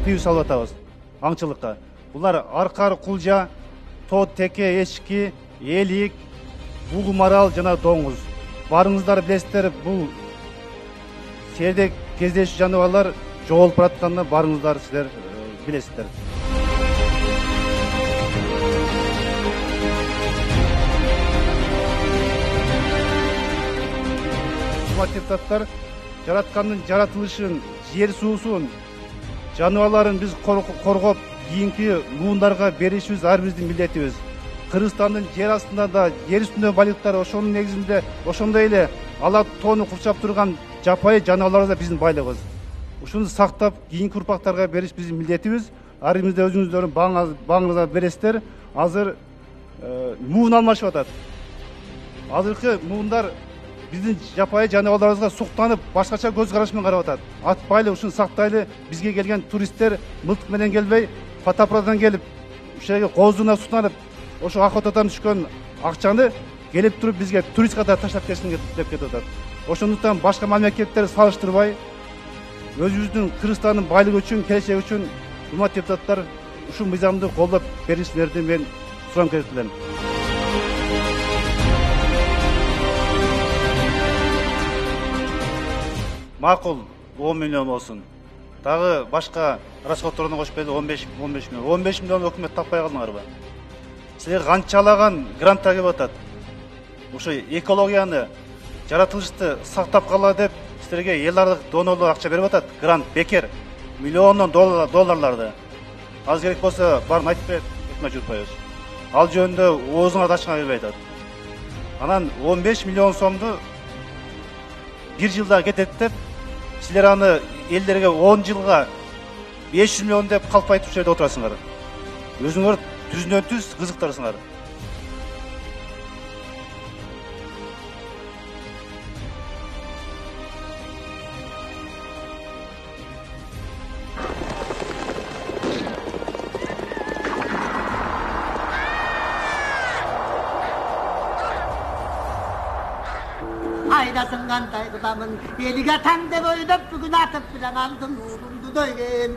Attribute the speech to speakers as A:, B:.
A: тыюу салып атабыз аңчылыкка. Булар аркар, кулжа, тот, теке, эшки, элик, булу марал жана доңуз. Барыңыздар билесиздер, бул серде кездешүү жаныбарлар жоголуп баратканын барыңыздар силер билесиздер. Депутаттар жараткандын жаратылышын, жер суусун, жаныбарларын биз коргоп, кийинки муундарга беришибиз ар биздин милдетибиз. Кыргызстандын жер астында да, жер үстүндө байлыктар ошонун негизинде, ошондой эле ала тоону курчап турган жапайы жаныбарлар да биздин байлыгыбыз. Ушуну сактап, кийинки урпактарга бериш биздин милдетибиз. Ар бирибизде өзүңүздөрдүн бааңыңыздан бересиздер. Азыр муун алмашып атат. Азыркы муундар биздин жапайы жаныбарларыбызга суктанып, башкача көз караш менен карап атат. Атпайлы, ушуну сактайлы. Бизге келген туристтер мылтык менен келбей, фотоаппараттан келип, ушул жерге коозуна суктанып, ошо охотадан түшкөн акчаны келип туруп бизге турист катары таштап кетсин деп кетип атат. Ошондуктан башка мамлекеттерди салыштырбай, өзүбүздүн Кыргызстандын байлыгы үчүн, келечеги үчүн урматтуу депутаттар, ушул мыйзамды колдоп беришиңерди мен сурам келем. Макул 10 миллион болсун. Дагы башка расходторуна кошуп келди 15 миллион. 15 миллион өкмөт таппай калдыңарбы? Силер канчалаган гранттар келип атат. Ошо экологияны, жаратылышты сактап калалы деп силерге эл аралык донорлор акча берип атат. Грант бекер. Миллиондон долларларды. Аз керек болсо барын айтып берет, этме журпайбыз. Ал жөнүндө оозуңа ачкан бербей атат. Анан 15 миллион сомду bir жылда кетет деп, силер аны элдерге 10 жылга 500 миллион деп калп айтып жерде отурасыңар. Өзүңөр түздөн түз кызыктырсыңар.
B: Aynasın kantay kıdamın, eliga tam de boyudap bugün atıp bilen aldın, uğrumdu doygen.